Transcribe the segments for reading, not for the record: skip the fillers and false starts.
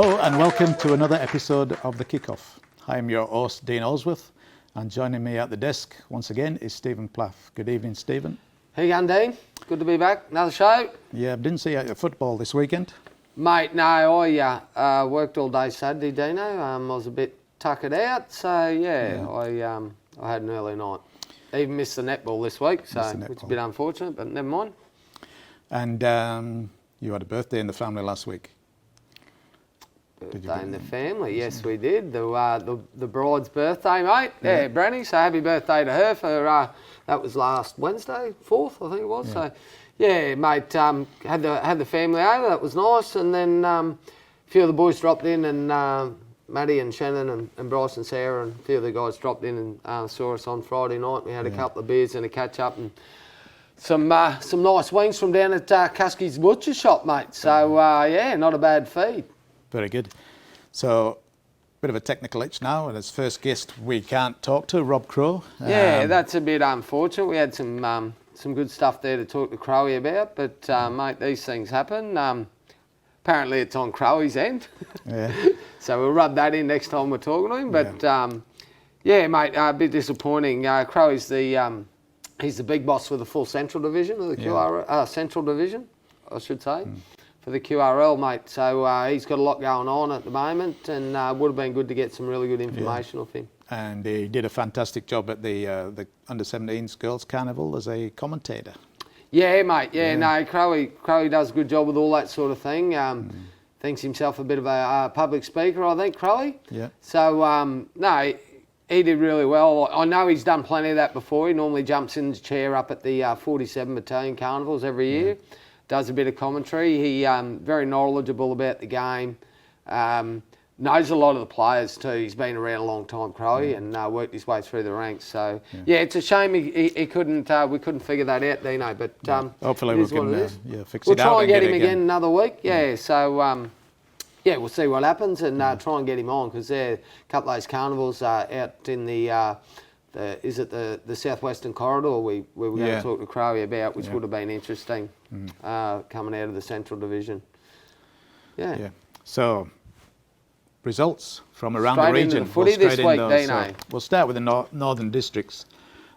Hello and welcome to another episode of the Kick Off. I'm your host Dean Olsworth, and joining me at the desk once again is Stephen Plaff. Good evening, Stephen. How you going, Dean? Good to be back. Another show. Yeah, I didn't see you at football this weekend. Mate, no, I worked all day Saturday, Dino. I was a bit tuckered out, so I had an early night. Even missed the netball this week, which is a bit unfortunate, but never mind. And you had a birthday in the family last week. Birthday in the family, yes we did. The bride's birthday, mate. Yeah, Branny. So happy birthday to her for that was last Wednesday, 4th I think it was. Yeah. So yeah, mate. Had the family over. That was nice, and then a few of the boys dropped in, and Maddie and Shannon and Bryce and Sarah and a few of the guys dropped in and saw us on Friday night. We had a couple of beers and a catch up and some nice wings from down at Cuskey's Butcher Shop, mate. So not a bad feed. Very good. So, bit of a technical itch now, and as first guest we can't talk to, Rob Crowe. Yeah, that's a bit unfortunate. We had some good stuff there to talk to Crowe about, but mate, these things happen. Apparently it's on Crowe's end. Yeah. So we'll rub that in next time we're talking to him. But mate, a bit disappointing. Crowe's he's the big boss for the full Central Division of the Central Division, I should say. For the QRL, mate. So he's got a lot going on at the moment, and would have been good to get some really good information off him. And he did a fantastic job at the Under-17s Girls Carnival as a commentator. Yeah, mate. Yeah, no, Crowe does a good job with all that sort of thing. Thinks himself a bit of a public speaker, I think, Crowe. Yeah. So, no, he did really well. I know he's done plenty of that before. He normally jumps in the chair up at the 47 Battalion Carnivals every year. Does a bit of commentary. He very knowledgeable about the game. Knows a lot of the players too. He's been around a long time, Crowe, and worked his way through the ranks. So it's a shame he couldn't. We couldn't figure that out, Dino. But hopefully we can fix we'll it out. We'll try and get him again another week. Yeah. So we'll see what happens and try and get him on, because there a couple of those carnivals out in the Southwestern Corridor we were going to talk to Crowe about, which would have been interesting coming out of the Central Division. Yeah. So, results from around straight the region. Into the footy this week, Dino. So we'll start with the northern districts.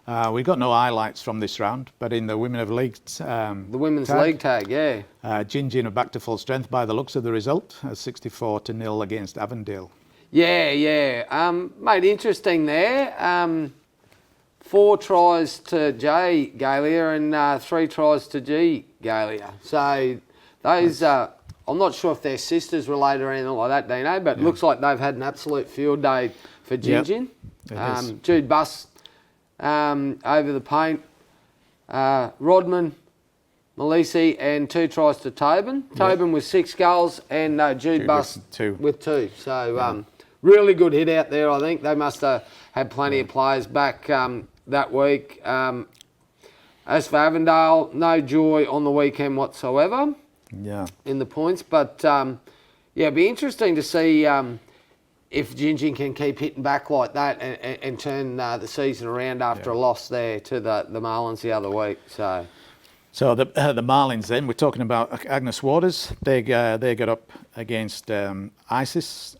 We got no highlights from this round, but in the Women of League the Women's League tag, Gingin are back to full strength by the looks of the result, 64-0 against Avondale. Mate, interesting there. 4 tries to J Galia and 3 tries to G Galia. So those, I'm not sure if they're sisters related or anything like that, Dino, but it looks like they've had an absolute field day for Gingin. Jude Buss over the paint. Rodman, Malisi, and 2 tries to Tobin. Tobin with 6 goals and Jude Buss with 2. So really good hit out there, I think. They must have had plenty of players back that week. As for Avondale, no joy on the weekend whatsoever in the points. But, it'd be interesting to see if Gingin can keep hitting back like that and turn the season around after a loss there to the Marlins the other week. So the Marlins then, we're talking about Agnes Waters. They got up against ISIS.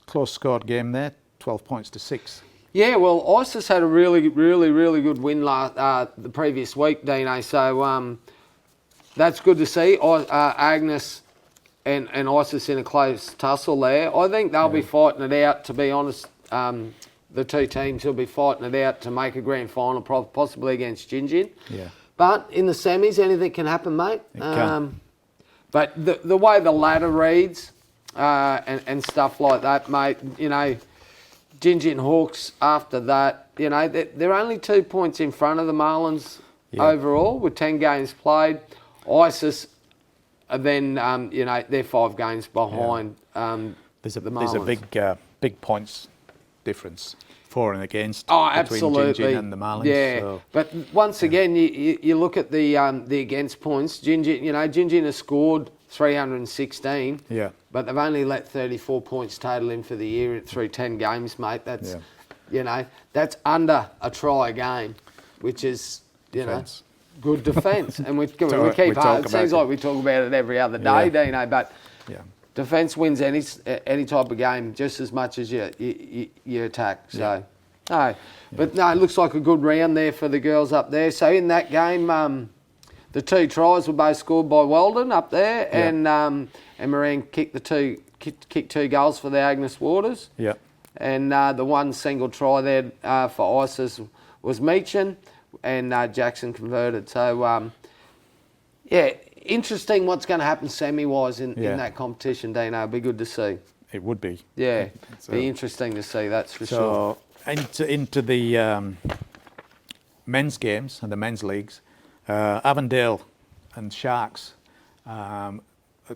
Close scored game there, 12 points to 6. Yeah, well, ISIS had a really good win the previous week, Dino. So that's good to see. Agnes and ISIS in a close tussle there. I think they'll be fighting it out, to be honest. The two teams will be fighting it out to make a grand final, possibly against Gingin. Yeah. But in the semis, anything can happen, mate. It can. But the way the ladder reads and stuff like that, mate, Gingin Hawks after that, they're only 2 points in front of the Marlins overall with 10 games played. ISIS are then, they're 5 games behind There's a big points difference for and against between Gingin and the Marlins. Yeah, so, but once again, you look at the against points. Gingin has scored 316. Yeah. But they've only let 34 points total in for the year through 10 games, mate. That's that's under a try a game, which is good defence. And we keep it seems like we talk about it every other day, Dino. But defence wins any type of game just as much as you attack. So, no. But no, it looks like a good round there for the girls up there. So in that game, the 2 tries were both scored by Weldon up there, and Moran kicked 2 goals for the Agnes Waters. Yeah. And the one single try there for Isis was Meechan, and Jackson converted. So, interesting what's going to happen semi-wise in that competition, Dino. It'll be good to see. It would be. Yeah, So- be interesting to see, that's for sure. So into the men's games and the men's leagues, Avondale and Sharks, a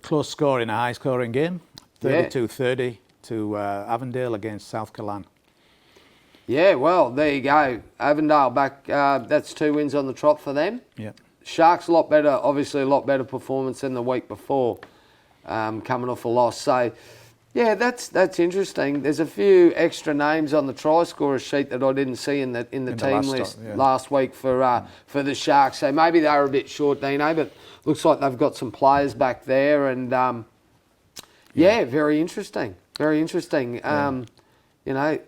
close score in a high-scoring game, 32-30 to Avondale against South Killarn. Yeah, well, there you go. Avondale back, that's 2 wins on the trot for them. Yeah. Sharks obviously a lot better performance than the week before, coming off a loss. So, yeah, that's interesting. There's a few extra names on the try scorer sheet that I didn't see in the team list last week for the Sharks. So maybe they were a bit short, Dino, but looks like they've got some players back there, and very interesting. Very interesting. You know,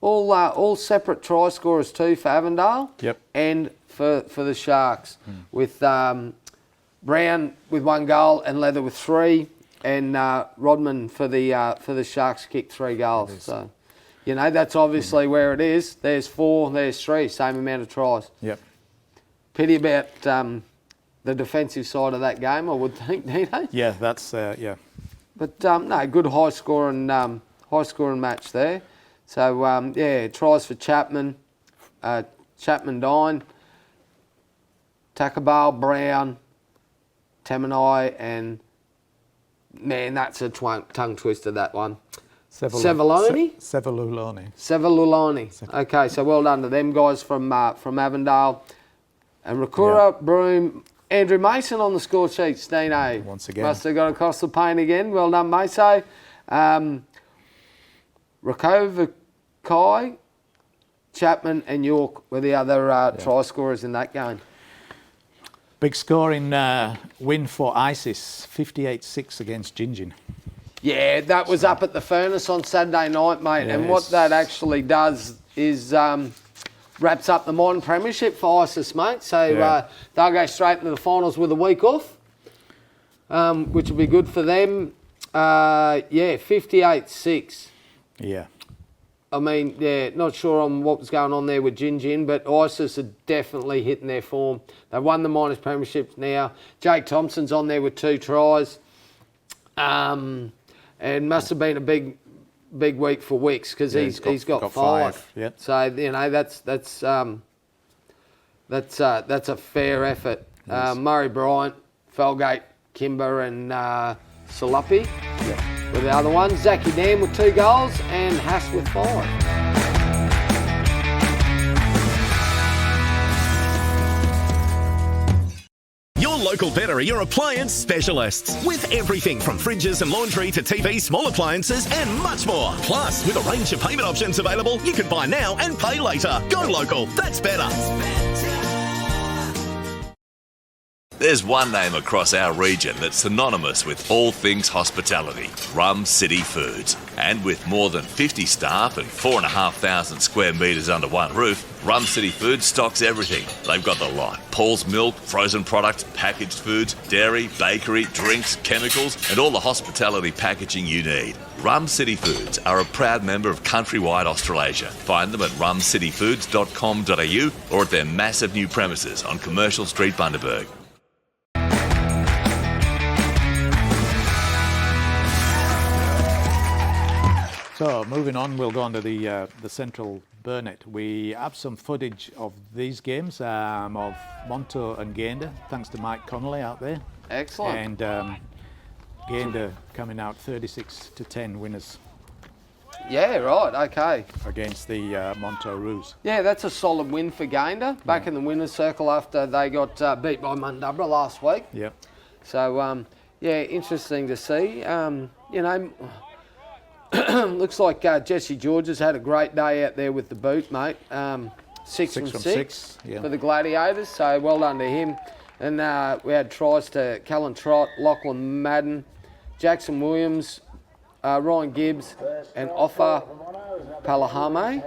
all separate try scorers too for Avondale. Yep. And for the Sharks, with Brown with 1 goal and Leather with 3. And Rodman for the Sharks kicked 3 goals. So, you know, that's obviously where it is. There's 4, there's 3, same amount of tries. Yep. Pity about the defensive side of that game, I would think, Nino. Yeah, that's yeah. But no, good high scoring match there. So tries for Chapman, Dine, Takabal, Brown, Tamanai, and man, that's a tongue twister, that one. Sevaloni? Sevaluloni. Okay, so well done to them guys from Avondale. And Rakura, Broome, Andrew Mason on the score sheet, Dino. Once again. Must have got across the paint again. Well done, Maso. Rakovakai, Chapman and York were the other try scorers in that game. Big scoring win for ISIS, 58-6 against Gingin. Yeah, that was up at the Furnace on Saturday night, mate. And what that actually does is wraps up the modern premiership for ISIS, mate. So they'll go straight into the finals with a week off, which will be good for them. 58-6. Yeah. I mean, not sure on what was going on there with Gingin, but ISIS are definitely hitting their form. They've won the minors premierships now. Jake Thompson's on there with 2 tries. And must have been a big week for Wicks because he's got 5. Yeah. So, you know, that's a fair effort. Yes. Murray Bryant, Felgate, Kimber and Salapi. Yeah. With the other ones, Zachy Dam with 2 goals and Haas with 5. Your local Better are your appliance specialists. With everything from fridges and laundry to TV, small appliances and much more. Plus, with a range of payment options available, you can buy now and pay later. Go local, that's better. There's one name across our region that's synonymous with all things hospitality, Rum City Foods. And with more than 50 staff and 4,500 square metres under one roof, Rum City Foods stocks everything. They've got the lot. Paul's milk, frozen products, packaged foods, dairy, bakery, drinks, chemicals, and all the hospitality packaging you need. Rum City Foods are a proud member of Countrywide Australasia. Find them at rumcityfoods.com.au or at their massive new premises on Commercial Street, Bundaberg. So moving on, we'll go on to the Central Burnett. We have some footage of these games of Monto and Gayndah, thanks to Mike Connolly out there. Excellent. And Gayndah coming out 36-10 winners Yeah, right, okay. against the Monto Roos. Yeah, that's a solid win for Gayndah, back in the winner's circle after they got beat by Mundubra last week. Yep. So, interesting to see. You know, looks like Jesse George has had a great day out there with the boot, mate. 6 from 6 yeah. for the Gladiators, so well done to him. And we had tries to Callan Trott, Lachlan Madden, Jackson Williams, Ryan Gibbs, and Offa Palahame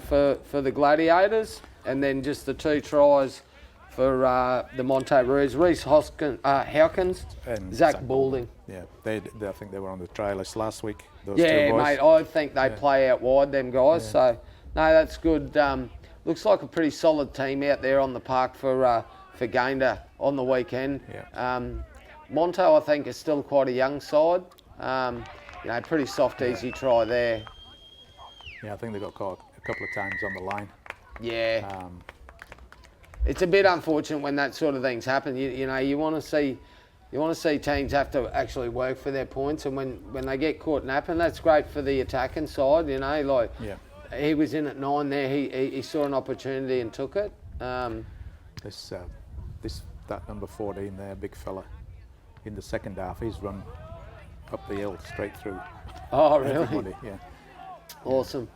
for the Gladiators, and then just the 2 tries for the Monte Roos, Reece Hawkins, And Zach Balding. Yeah, I think they were on the trial list last week. Those Yeah, 2 boys. mate, I think they play out wide, them guys. So, no, that's good. Looks like a pretty solid team out there on the park for Gayndah on the weekend. Yeah. Monto, I think, is still quite a young side. Pretty soft, easy try there. Yeah, I think they got caught a couple of times on the line. Yeah. It's a bit unfortunate when that sort of things happen. You want to see teams have to actually work for their points, and when they get caught napping, that's great for the attacking side. He was in at 9 there. He saw an opportunity and took it. That number 14 there, big fella, in the second half, he's run up the hill straight through. Oh, really? Everybody. Yeah. Awesome.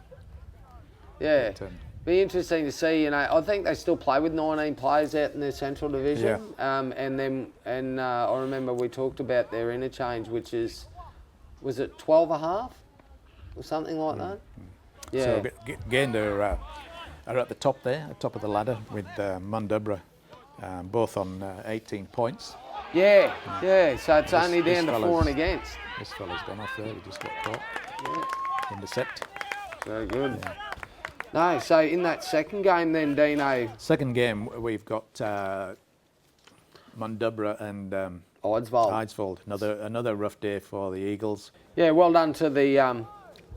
Yeah. But, be interesting to see. I think they still play with 19 players out in their Central Division. Yeah. I remember we talked about their interchange, which was it 12.5 or something like that? Yeah. So Gayndah are at the top there, at top of the ladder with Mundubra, both on 18 points. Yeah. So it's only down to 4 and against. This fella's gone off there. He just got caught. Intercept. Very good. Yeah. No, so in that second game then, Dino. Second game, we've got Mundubra and Eidsvold. Another rough day for the Eagles. Yeah, well done to the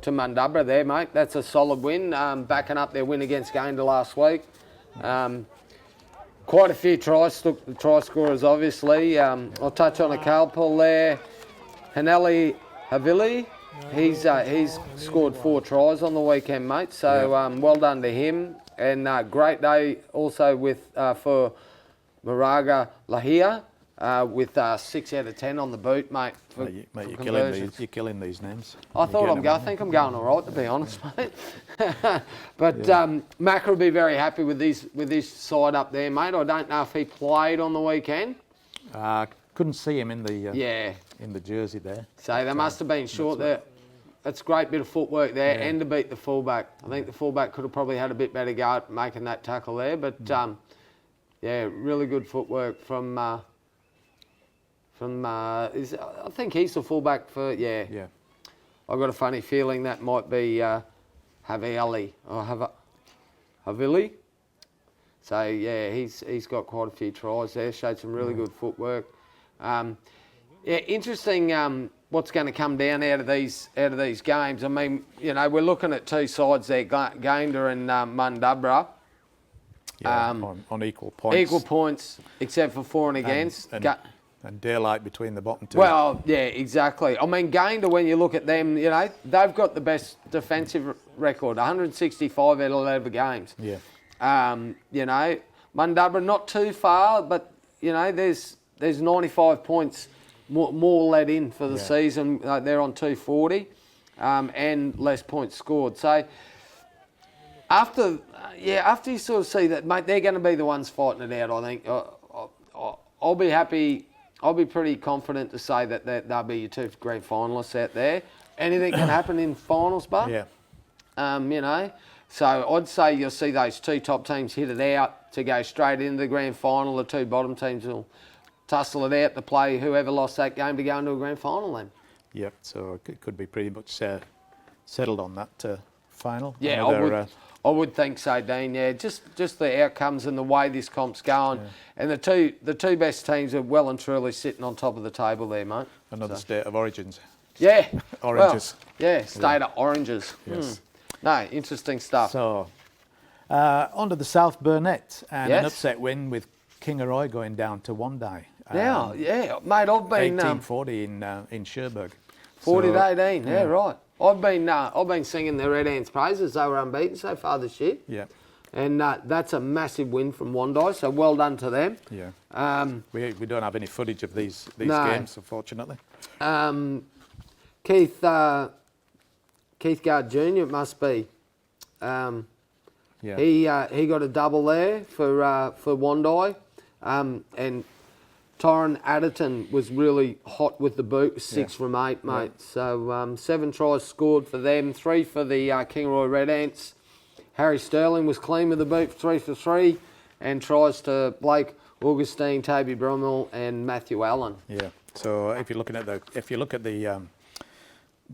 to Mundubra there, mate. That's a solid win, backing up their win against Gayndah last week. Quite a few try scorers, obviously. I'll touch on a couple there. Haneli Havili. He's scored 4 tries on the weekend, mate. So well done to him. And great day also for Moraga Lahia with 6 out of 10 on the boot, mate. You're killing these names. I think I'm going all right, to be honest, mate. But Mac will be very happy with this side up there, mate. I don't know if he played on the weekend. Couldn't see him in the jersey there. So they must have been short there. That's a great bit of footwork there, and to beat the fullback. I think the fullback could have probably had a bit better go at making that tackle there, but really good footwork from. I think he's the fullback for. Yeah. I've got a funny feeling that might be Havili or Havili. So he's got quite a few tries there. Showed some really good footwork. Interesting. What's going to come down out of these games? I mean, we're looking at 2 sides there, Gayndah and Mundubra. On equal points. Equal points, except for 4 and against. And daylight between the bottom 2. Well, yeah, exactly. I mean, Gayndah, when you look at them, they've got the best defensive record, 165 out of 11 games. Yeah. Mundubra not too far, but there's 95 points more let in for the season. They're on 240 and less points scored. So after you sort of see that, mate, they're going to be the ones fighting it out. I think I'll be happy. I'll be pretty confident to say that they'll be your 2 grand finalists out there. Anything can happen in finals, but So I'd say you'll see those 2 top teams hit it out to go straight into the grand final. The 2 bottom teams will tussle it out to play whoever lost that game to go into a grand final then. Yep, so it could be pretty much settled on that final. Yeah, I would think so, Dean. Yeah, just the outcomes and the way this comp's going. And the two best teams are well and truly sitting on top of the table there, mate. Another state of origins. Yeah. Oranges. Well, state of oranges. Yes. No, interesting stuff. So, on to the South Burnett and an upset win with Kingaroy going down to Wondai. Mate, I've been 18-40 in Cherbourg. 40-18. Yeah, right. I've been singing the Red Ants' praises. They were unbeaten so far this year. Yeah. And that's a massive win from Wondai. So well done to them. Yeah. We don't have any footage of these games, unfortunately. Keith Gard Jr. It must be. He got a double there for Wondai. And Torrin Adderton was really hot with the boot, 6 from 8, mate. So 7 tries scored for them, 3 for the Kingaroy Red Ants. Harry Sterling was clean with the boot, 3 for 3, and tries to Blake Augustine, Toby Bromwell, and Matthew Allen. Yeah. So if you're looking at the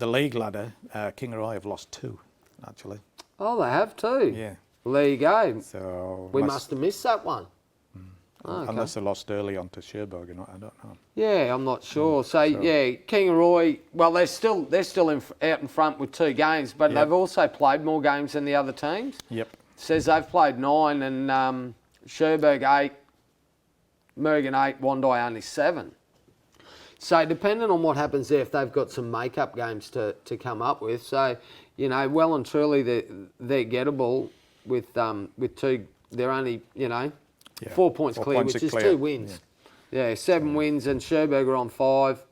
league ladder, Kingaroy have lost 2, actually. Oh, they have too. Yeah. Well, there you go. So We must have missed that one. Okay. Unless they lost early on to Cherbourg, I don't know. Yeah, I'm not sure. So yeah, Kingaroy. Well, they're still out in front with 2 games, but they've also played more games than the other teams. Yep. Says they've played 9 and Cherbourg 8, Mergen 8, Wondai only 7. So depending on what happens there, if they've got some make-up games to come up with, so well and truly they're gettable with 2. They're only 4 points 4 clear, points which is clear. 2 wins. Yeah, 7 wins, and Cherbourg are on 5.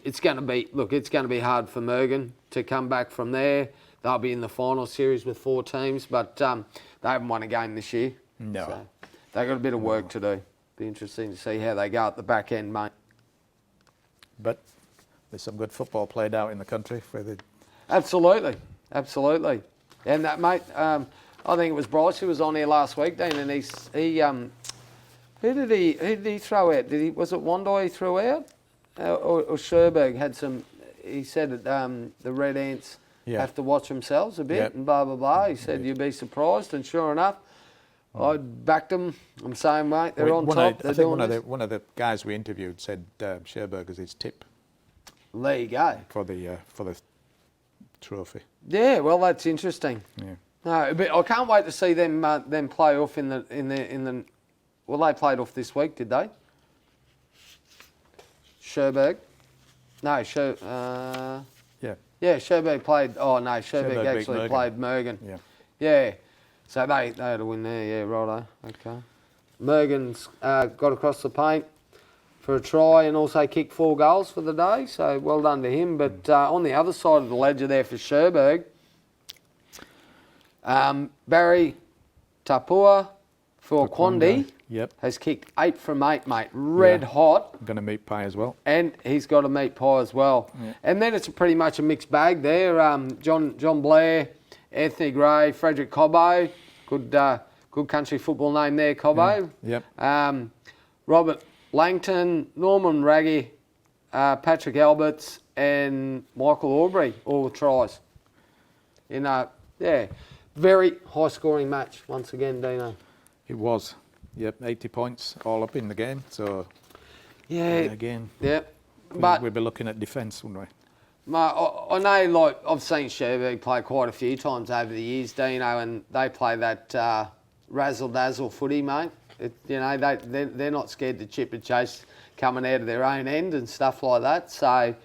It's going to be hard for Mergen to come back from there. They'll be in the final series with 4 teams, but they haven't won a game this year. No. So they've got a bit of work to do. Be interesting to see how they go at the back end, mate. But there's some good football played out in the country for the. Absolutely. And that, mate, I think it was Bryce who was on here last week, Dean, and who did he throw out? Was it Wondai he threw out, or Cherbourg had some? He said that the Red Ants have to watch themselves a bit and blah blah blah. He said you'd be surprised, and sure enough, I backed them. I'm saying, mate, they're on top. I think one of the guys we interviewed said Cherbourg is his tip. There you go. For the trophy. Yeah, well, that's interesting. Yeah. No, but I can't wait to see them play off in the. Well, they played off this week, did they? Cherbourg. No, Yeah. Yeah, Cherbourg played. Oh no, Cherbourg beat actually Mergen. played Mergen. Yeah. Yeah. So they had a win there. Yeah, righto. Okay. Mergen's got across the paint for a try and also kicked 4 goals for the day. So well done to him. But on the other side of the ledger there for Cherbourg, Barry Tapua for Quandi has kicked 8 from 8, mate. Red hot. Going to meet Pie as well. And he's got a meat pie as well. Yeah. And then it's pretty much a mixed bag there. John Blair, Anthony Gray, Frederick Cobbo. Good country football name there, Cobbo. Yep. Robert Langton, Norman Raggy, Patrick Alberts, and Michael Aubrey, all with tries. Very high-scoring match once again, Dino. It was. Yep, 80 points all up in the game. So, again, but we'll be looking at defence, wouldn't we? I know, like, I've seen Cherbourg play quite a few times over the years, Dino, and they play that razzle-dazzle footy, mate. They're not scared to chip and chase coming out of their own end and stuff like that. So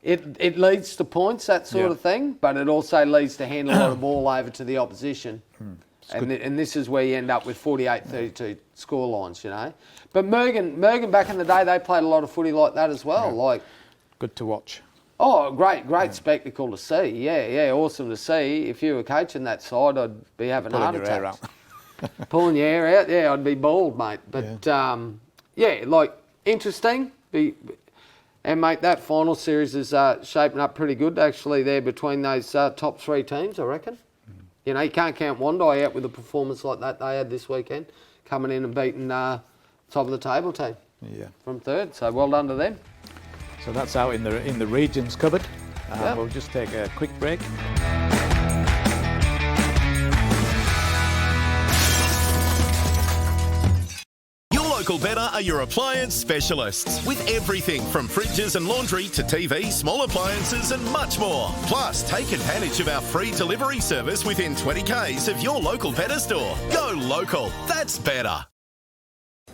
it leads to points, that sort of thing, but it also leads to hand a lot of ball over to the opposition. And this is where you end up with 48-32 score lines, But Mergen back in the day, they played a lot of footy like that as well. Like, good to watch. Oh, great spectacle to see. Yeah, awesome to see. If you were coaching that side, I'd be having heart attacks. Pulling your hair out, I'd be bald, mate. But interesting. And mate, that final series is shaping up pretty good actually there between those top 3 teams, I reckon. You can't count Wondai out with a performance like that they had this weekend, coming in and beating top of the table team from 3rd. So well done to them. So that's out in the regions cupboard. We'll just take a quick break. Local Better are your appliance specialists with everything from fridges and laundry to TV, small appliances and much more. Plus, take advantage of our free delivery service within 20 k's of your local Better store. Go local, that's better.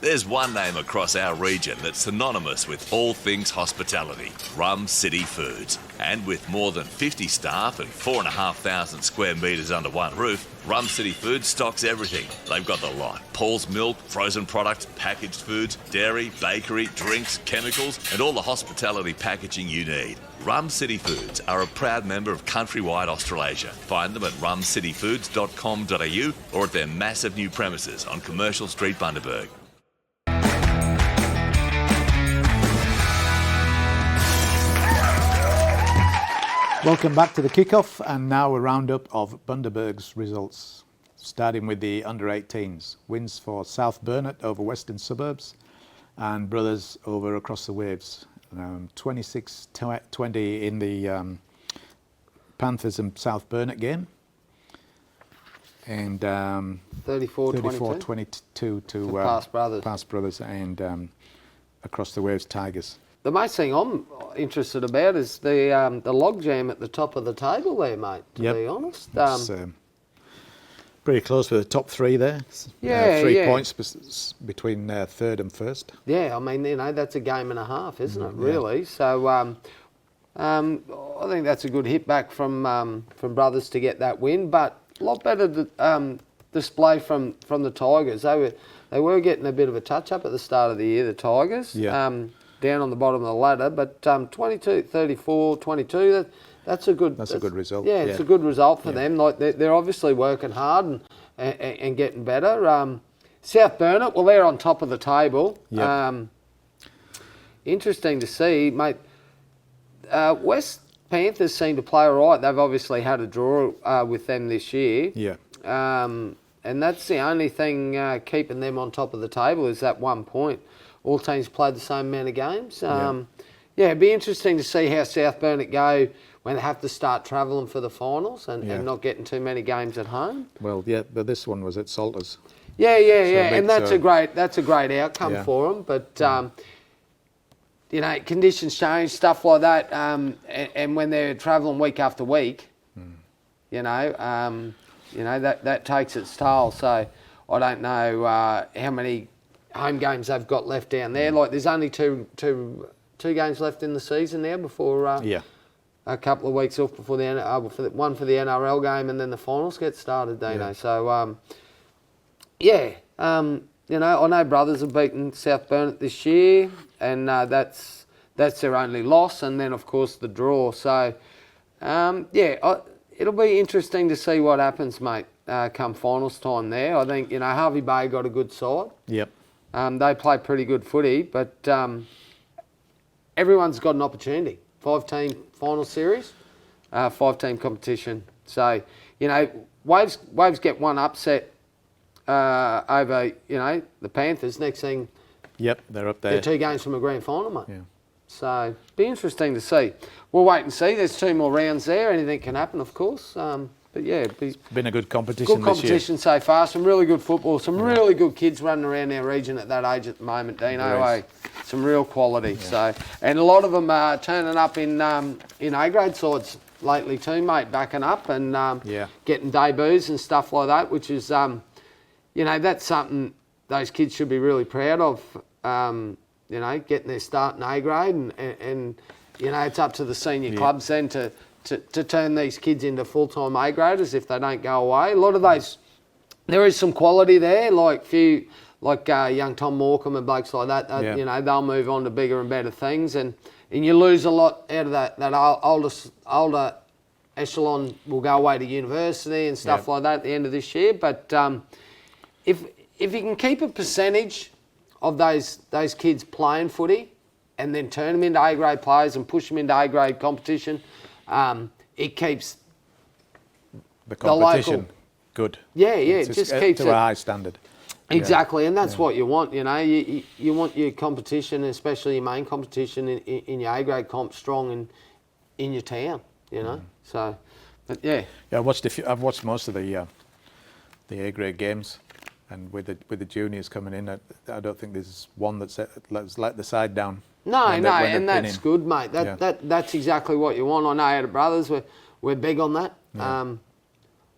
There's one name across our region that's synonymous with all things hospitality, Rum City Foods. And with more than 50 staff and 4,500 square metres under one roof, Rum City Foods stocks everything. They've got the lot. Paul's Milk, frozen products, packaged foods, dairy, bakery, drinks, chemicals, and all the hospitality packaging you need. Rum City Foods are a proud member of Countrywide Australasia. Find them at rumcityfoods.com.au or at their massive new premises on Commercial Street, Bundaberg. Welcome back to the kickoff, and now a roundup of Bundaberg's results. Starting with the under-18s. Wins for South Burnett over Western Suburbs and Brothers over Across the Waves. 26-20 in the Panthers and South Burnett game. And 34-22 to Past Brothers and Across the Waves Tigers. The most thing I'm interested about is the logjam at the top of the table there, mate, to be honest. It's, pretty close with the top three there. Yeah, 3 points between third and first. Yeah, I mean, you know, that's a game and a half, isn't it, really? Yeah. So I think that's a good hit back from Brothers to get that win, but a lot better display from the Tigers. They were getting a bit of a touch-up at the start of the year, the Tigers, down on the bottom of the ladder, but 22-34, 22, that's a good result. Yeah, it's a good result for them. Like they're obviously working hard and getting better. South Burnett, well, they're on top of the table. Yep. Interesting to see, mate. West Panthers seem to play all right. They've obviously had a draw with them this year. Yeah. And that's the only thing keeping them on top of the table is that 1 point. All teams played the same amount of games. It'd be interesting to see how South Burnett go when they have to start travelling for the finals and not getting too many games at home. Well, but this one was at Salters. Yeah, and that's a great outcome for them. But you know, conditions change, stuff like that, and when they're travelling week after week, you know that takes its toll. So I don't know how many home games they've got left down there. Like there's only two games left in the season now before a couple of weeks off before one for the NRL game and then the finals get started, Dino. So you know, I know Brothers have beaten South Burnett this year, and that's their only loss, and then of course the draw. So it'll be interesting to see what happens, mate, come finals time there. I think, you know, Harvey Bay got a good side. Yep. They play pretty good footy, but everyone's got an opportunity. 5-team final series, 5-team competition. So, you know, Waves get one upset over, you know, the Panthers. Next thing, they're up there. they're 2 games from a grand final, mate. Yeah. So, be interesting to see. We'll wait and see. There's 2 more rounds there. Anything can happen, of course. But yeah, it's been a good competition. Good competition this year. so far. Some really good football. Some really good kids running around our region at that age at the moment, Dino. Some real quality. So, and a lot of them are turning up in A-grade sides lately too, mate. Backing up and getting debuts and stuff like that, which is, you know, that's something those kids should be really proud of. You know, getting their start in A-grade and you know, it's up to the senior clubs then to turn these kids into full-time A-graders if they don't go away. A lot of those, there is some quality there, like young Tom Morecambe and blokes like that. You know, they'll move on to bigger and better things, and you lose a lot out of that older echelon will go away to university and stuff like that at the end of this year. But if you can keep a percentage of those kids playing footy and then turn them into A-grade players and push them into A-grade competition, it keeps the competition local good. It just keeps to a high standard. Exactly, and that's what you want. You know, you want your competition, especially your main competition in your A-grade comp, strong in your town. You know, so but I've watched most of the A-grade games, and with the juniors coming in, I don't think there's one that's let the side down. No, and that's good, mate. That's exactly what you want. I know out of Brothers, we're big on that.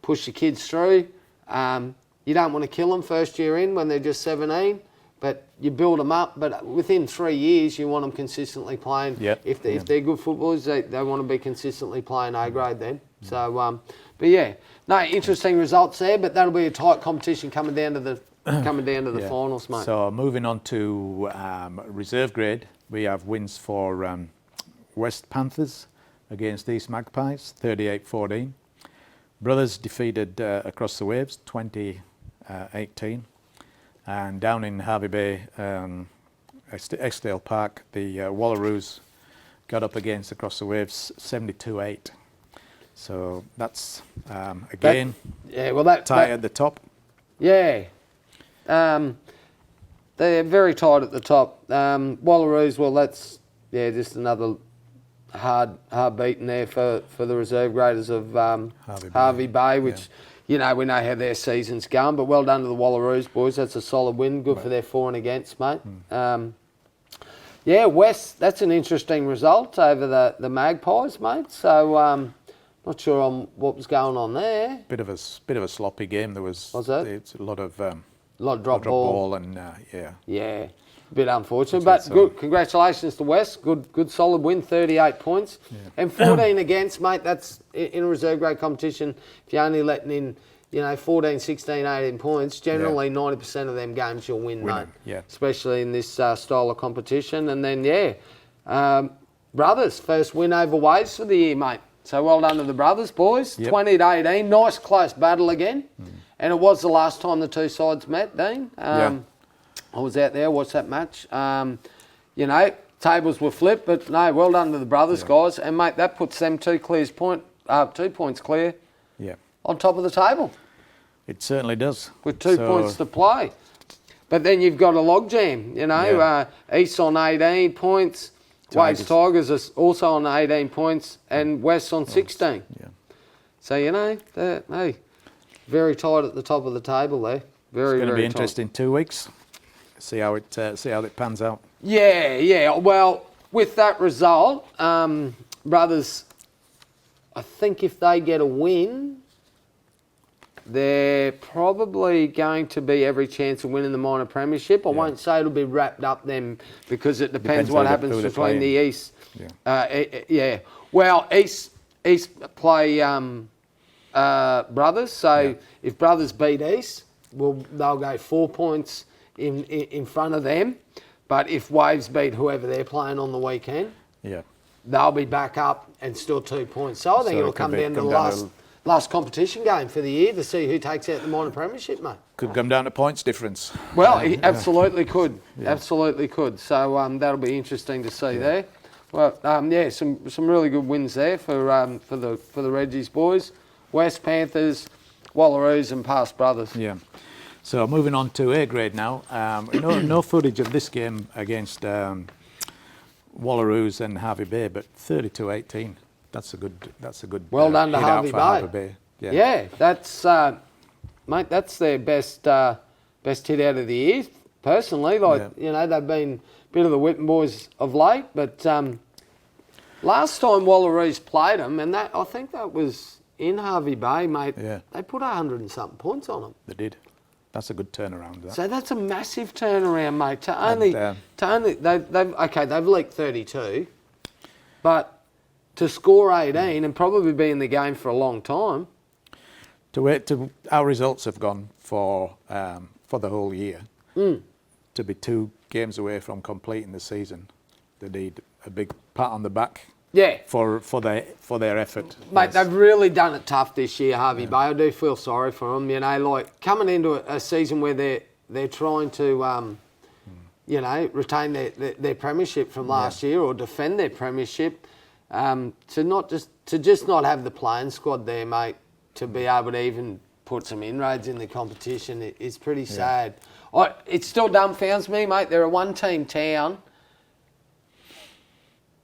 Push your kids through. You don't want to kill them first year in when they're just 17, but you build them up. But within 3 years, you want them consistently playing. If they're good footballers, they want to be consistently playing A-grade then. So, but interesting results there. But that'll be a tight competition coming down to the finals, mate. So moving on to reserve grade, we have wins for West Panthers against East Magpies, 38-14. Brothers defeated Across the Waves, 20-18. And down in Harvey Bay, Exdale Park, the Wallaroos got up against Across the Waves, 72-8. So that's again Yeah, well, tight at the top. Yeah. They're very tight at the top. Wallaroos, well, that's just another hard beating there for the reserve graders of Harvey Bay, which we know how their season's going. But well done to the Wallaroos boys. That's a solid win. Good for their for and against, mate. West. That's an interesting result over the Magpies, mate. So not sure on what was going on there. Bit of a sloppy game. There was it? It's a lot of drop ball and Yeah, a bit unfortunate, but good. Congratulations to West. Good solid win, 38 points. And 14 against, mate. That's in a reserve grade competition. If you're only letting in, 14, 16, 18 points, generally 90% of them games you'll win, mate. Yeah. Especially in this style of competition. And then, Brothers, first win over Waves for the year, mate. So well done to the Brothers, boys. 20-18. Nice close battle again. And it was the last time the two sides met, Dean. I was out there, watched that match. Tables were flipped, but no, well done to the Brothers, guys. And, mate, that puts them 2 points clear on top of the table. It certainly does. With 2 points to play. But then you've got a logjam, East on 18 points. Waves Tigers are also on 18 points and West on 16. Yeah. So, very tight at the top of the table there. Very, very tight. It's going to be interesting 2 weeks. See how it pans out. Yeah. Well, with that result, Brothers, I think if they get a win, they're probably going to be every chance of winning the minor premiership. I won't say it'll be wrapped up then because it depends what happens between the East. Well, East play Brothers. So if Brothers beat East, they'll go 4 points in front of them. But if Waves beat whoever they're playing on the weekend, they'll be back up and still 2 points. So I think it'll come down to the last competition game for the year to see who takes out the minor premiership, mate. Could come down to points difference. Well, it absolutely could. Absolutely could. So that'll be interesting to see there. Well, some really good wins there for the Reggies boys. West Panthers, Wallaroos and Past Brothers. Yeah. So moving on to A grade now. No footage of this game against Wallaroos and Harvey Bay, but 32-18. That's a good. Well done to Harvey Bay. Yeah, that's mate. That's their best hit out of the year. Personally, they've been a bit of the whipping boys of late. But last time Wallaroos played them, and I think that was in Harvey Bay, mate. Yeah. They put 100 and something points on them. They did. That's a good turnaround. That. So that's a massive turnaround, mate. They've leaked 32, but to score 18 and probably be in the game for a long time. Our results have gone for the whole year. To be 2 games away from completing the season, they need a big pat on the back. Yeah. For their effort. Mate, they've really done it tough this year, Harvey Bay. I do feel sorry for them. Coming into a season where they're trying to retain their premiership from last year or defend their premiership. To just not have the playing squad there, mate, to be able to even put some inroads in the competition is pretty sad. It still dumbfounds me, mate. They're a 1-team town.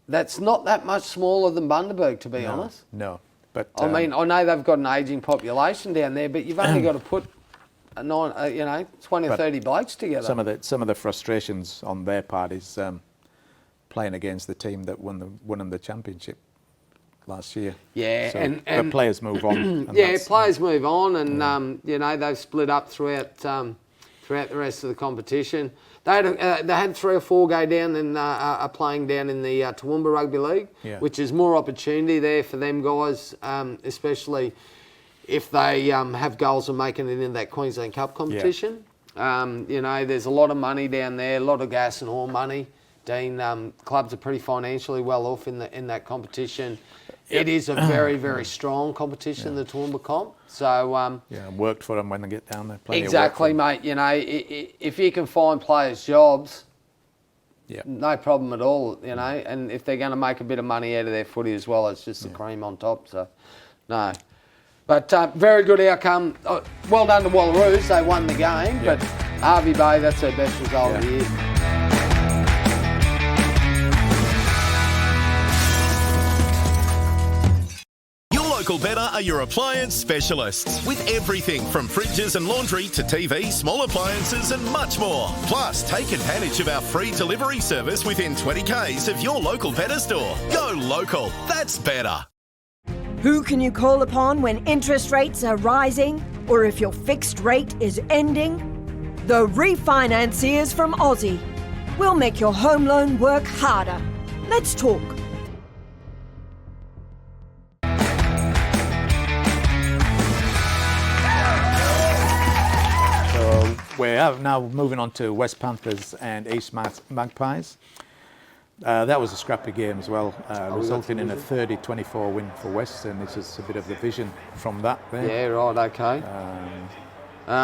That's not that much smaller than Bundaberg, to be honest. No, but I know they've got an ageing population down there, but you've only got to put 20 or 30 blokes together. Some of the frustrations on their part is playing against the team that won them the championship last year. Yeah, so and players move on. Players move on, and they've split up throughout the rest of the competition. They had 3 or 4 go down and are playing down in the Toowoomba Rugby League, which is more opportunity there for them guys, especially if they have goals of making it in that Queensland Cup competition. There's a lot of money down there, a lot of gas and oil money. Dean, clubs are pretty financially well off in that competition. It is a very, very strong competition, the Toowoomba comp. So worked for them when they get down there. Exactly, mate. If you can find players jobs, no problem at all. And if they're going to make a bit of money out of their footy as well, it's just the cream on top. So No. But very good outcome. Well done to Wallaroos. They won the game. Yeah. But Hervey Bay, that's their best result of the year. Your local Better are your appliance specialists with everything from fridges and laundry to TV, small appliances and much more. Plus, take advantage of our free delivery service within 20 k's of your local Better store. Go local. That's better. Who can you call upon when interest rates are rising or if your fixed rate is ending? The Refinanciers from Aussie. We'll make your home loan work harder. Let's talk. So we're now moving on to West Panthers and East Magpies. That was a scrappy game as well, resulting in a 30-24 win for West, and this is a bit of the vision from that there. Yeah, right, okay.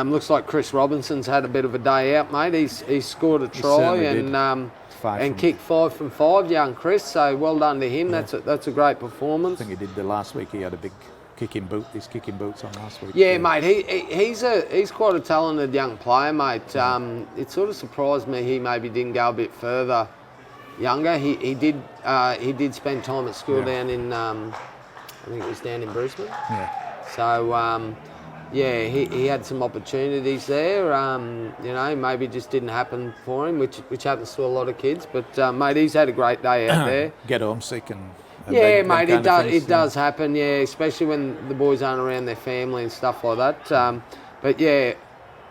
Looks like Chris Robinson's had a bit of a day out, mate. He's scored a try and kicked 5 from 5, young Chris, so well done to him. Yeah. That's a great performance. I think he did the last week. He had a big kicking boot, his kicking boots on last week. Yeah, mate, he's quite a talented young player, mate. It sort of surprised me he maybe didn't go a bit further younger. He did spend time at school down in I think it was down in Brisbane. Yeah. So he had some opportunities there. You know, maybe it just didn't happen for him, which happens to a lot of kids. But mate, he's had a great day out there. Get homesick and yeah, mate, it does happen. Yeah, especially when the boys aren't around their family and stuff like that. But yeah,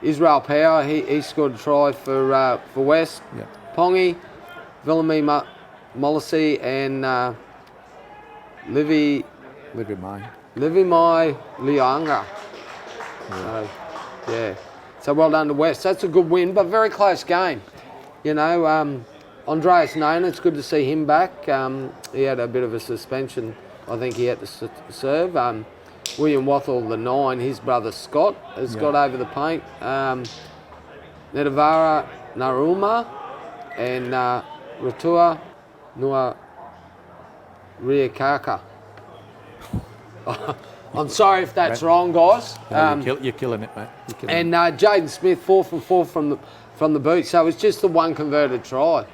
Israel Power, he scored a try for West. Yeah. Pongi, Villamy Molisi and Livy Mai Lianga. So, yeah. So well done to West. That's a good win, but very close game. You know, Andreas Nona, it's good to see him back. He had a bit of a suspension. I think he had to serve. William Wathel, the 9, his brother Scott, has got over the paint. Nedavara Naruma and Ratua Nua Riakaka. I'm sorry if that's wrong, guys. You're killing it, mate. And Jaden Smith, 4 from 4 from the boot. So it's just the one converted try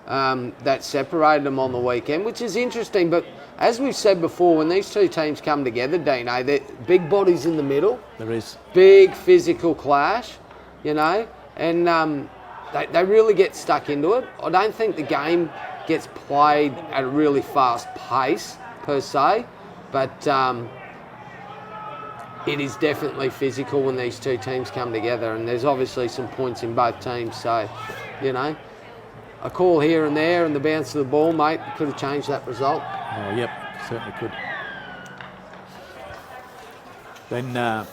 that separated them on the weekend, which is interesting. But as we've said before, when these two teams come together, Dino, they're big bodies in the middle. There is. Big physical clash, you know, and they really get stuck into it. I don't think the game gets played at a really fast pace, per se, but it is definitely physical when these two teams come together, and there's obviously some points in both teams. So, you know, a call here and there and the bounce of the ball, mate, could have changed that result. Oh, yep, certainly could. Then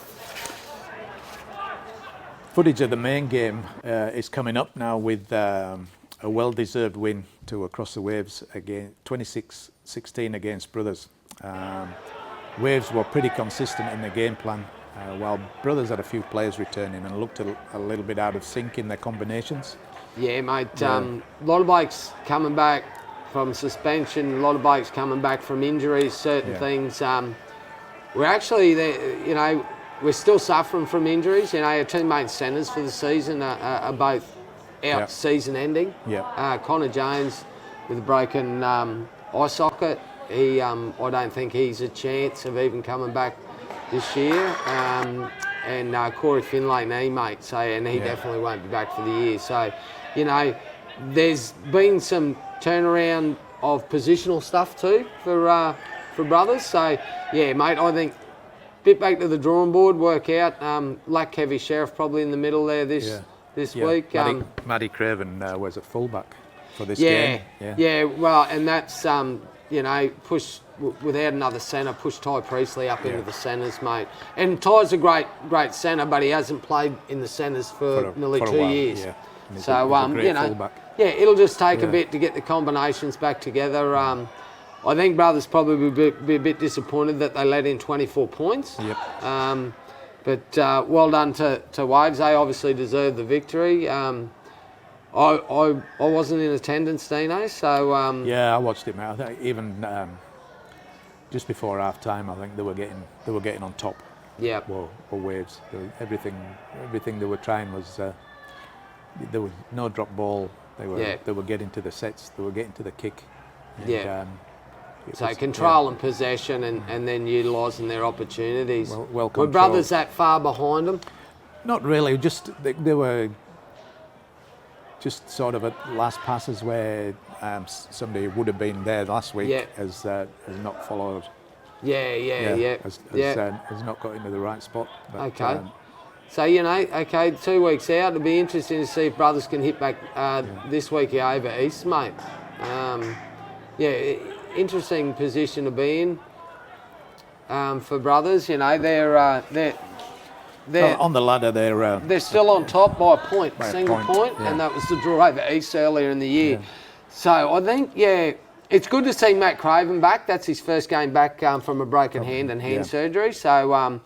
footage of the main game is coming up now with a well-deserved win to Across the Waves again, 26-16 against Brothers. Waves were pretty consistent in the game plan, while Brothers had a few players returning and looked a little bit out of sync in their combinations. Yeah, mate. A lot of blokes coming back from suspension, a lot of blokes coming back from injuries, certain things. We're actually, you know, we're still suffering from injuries. You know, our two main centres for the season are both out season ending. Yeah. Connor Jones with a broken eye socket. I don't think he's a chance of even coming back this year. And Corey Finlay, knee, mate. So, and he definitely won't be back for the year. So, you know, there's been some turnaround of positional stuff too for Brothers. So, yeah, mate, I think bit back to the drawing board, work out. Lack Kevy Sheriff probably in the middle there this week. Matty Craven was at fullback for this game. Yeah, well, and that's, you know, push without another centre, push Ty Priestley up into the centres, mate. And Ty's a great centre, but he hasn't played in the centres for nearly 2 years. Yeah. So, you know, fullback. It'll just take a bit to get the combinations back together. I think Brothers probably will be a bit disappointed that they let in 24 points. Yep. But well done to Waves. They obviously deserved the victory. I wasn't in attendance, Dino, so... yeah, I watched it, mate. I think even just before half time, I think they were getting on top. Yeah. Or waves. Everything they were trying was there was no drop ball. They were getting to the sets. They were getting to the kick. And, so control and possession, and then utilising their opportunities. Well were Brothers that far behind them? Not really. Just they were just sort of at last passes where somebody would have been there last week has not followed. Has not got into the right spot. But, okay. So, 2 weeks out, it'll be interesting to see if Brothers can hit back this week over East, mate. Interesting position to be in for Brothers. They're on the ladder. They're still on top by a single point, and that was the draw over East earlier in the year. Yeah. So I think, it's good to see Matt Craven back. That's his first game back from a broken hand and hand surgery. So,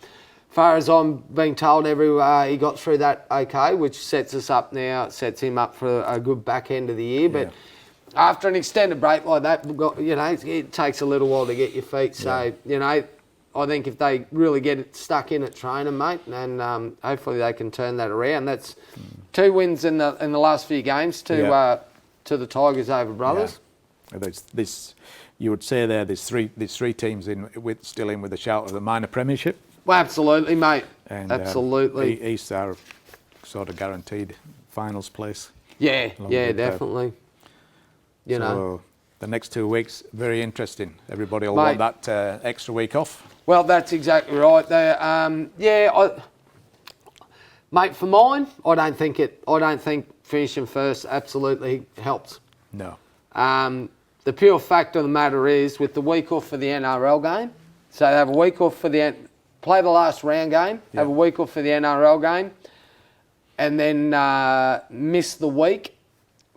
far as I'm being told, he got through that okay, which sets him up for a good back end of the year. But after an extended break like that, it takes a little while to get your feet. So, I think if they really get it stuck in at training, mate, and hopefully they can turn that around. That's 2 wins in the last few games to the Tigers over Brothers. Yeah. You would say there's three teams still in with a shout of the minor premiership. Well, absolutely, mate. And, absolutely. East are sort of guaranteed finals place. Yeah, definitely. The next 2 weeks, very interesting. Everybody will want that extra week off. Well, that's exactly right. Mate, for mine, I don't think finishing first absolutely helps. No. The pure fact of the matter is, with the week off for the NRL game, so they have a week off for play the last round game, have a week off for the NRL game, and then miss the week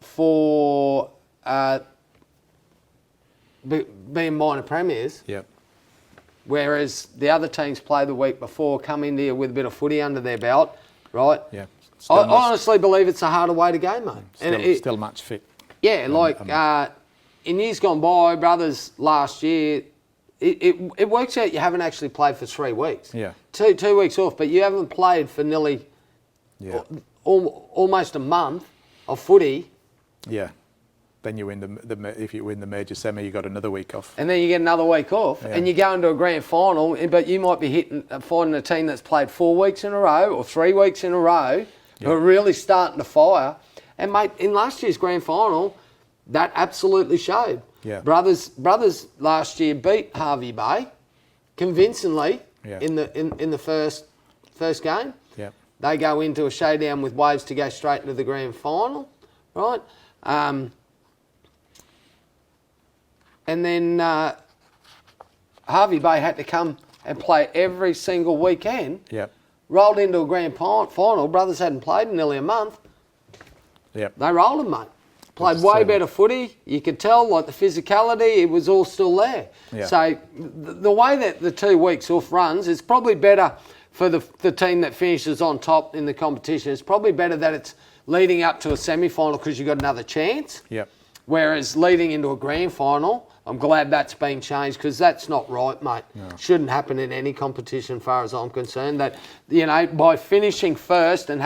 for being minor premiers. Yep. Whereas the other teams play the week before, come in here with a bit of footy under their belt, right? Yeah. I honestly believe it's a harder way to go, mate. Still match fit. Yeah, in years gone by, Brothers last year, it works out you haven't actually played for 3 weeks. Yeah. 2 weeks off, but you haven't played for nearly almost a month of footy. Yeah. Then you win if you win the major semi, you got another week off. And then you get another week off, and you go into a grand final, but you might be finding a team that's played 4 weeks in a row or 3 weeks in a row who are really starting to fire. And, mate, in last year's grand final, that absolutely showed. Yeah. Brothers last year beat Harvey Bay convincingly in the first game. Yeah. They go into a showdown with Waves to go straight into the grand final, right? And then Harvey Bay had to come and play every single weekend. Yep. Rolled into a grand final. Brothers hadn't played in nearly a month. Yep. They rolled them, mate. Played way better footy. You could tell, like the physicality, it was all still there. Yeah. So the way that the 2 weeks off runs, it's probably better for the team that finishes on top in the competition. It's probably better that it's leading up to a semi-final because you've got another chance. Yep. Whereas leading into a grand final, I'm glad that's been changed because that's not right, mate. No. Shouldn't happen in any competition, as far as I'm concerned. That by finishing first and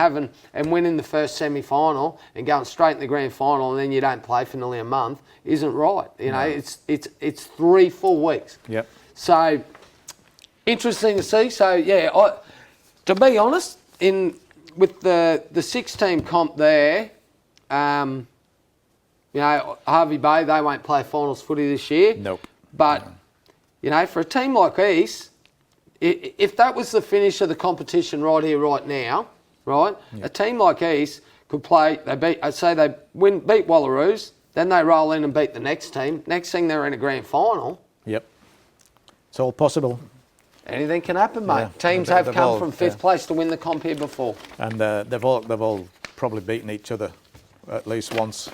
winning the first semi-final and going straight in the grand final, and then you don't play for nearly a month, isn't right. It's 3 full weeks. Yep. So interesting to see. So to be honest, with the 6-team comp there. Harvey Bay, they won't play finals footy this year. Nope. But, for a team like East, if that was the finish of the competition right here, right now, right, a team like East could play, they beat Wallaroos, then they roll in and beat the next team. Next thing, they're in a grand final. Yep. It's all possible. Anything can happen, mate. Yeah. Teams have come from 5th place to win the comp here before. And they've all probably beaten each other at least once.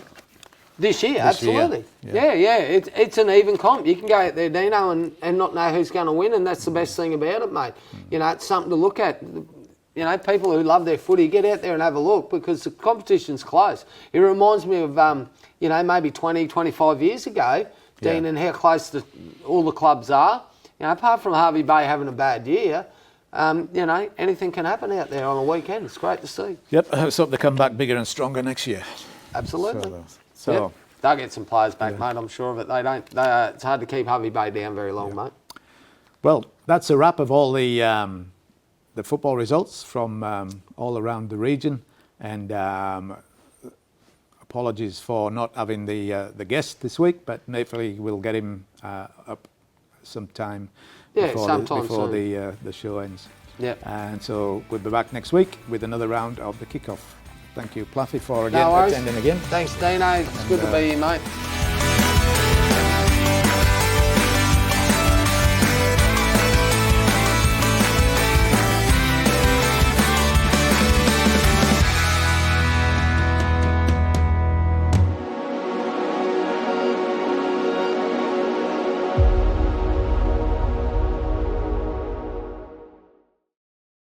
This year, absolutely. Yeah. It's an even comp. You can go out there, Dino, and not know who's going to win, and that's the best thing about it, mate. It's something to look at. People who love their footy, get out there and have a look because the competition's close. It reminds me of, maybe 20, 25 years ago, Dean, and how close all the clubs are. apart from Harvey Bay having a bad year, anything can happen out there on a weekend. It's great to see. Yep, I hope they come back bigger and stronger next year. Absolutely. So Yep. They'll get some players back, mate. I'm sure of it. It's hard to keep Harvey Bay down very long, mate. well, that's a wrap of all the football results from all around the region, and apologies for not having the guest this week, but hopefully we'll get him up sometime before the show ends. Yeah. And so we'll be back next week with another round of the kickoff. Thank you, Pluffy, for attending again. Thanks, Dino. It's good to be here, mate.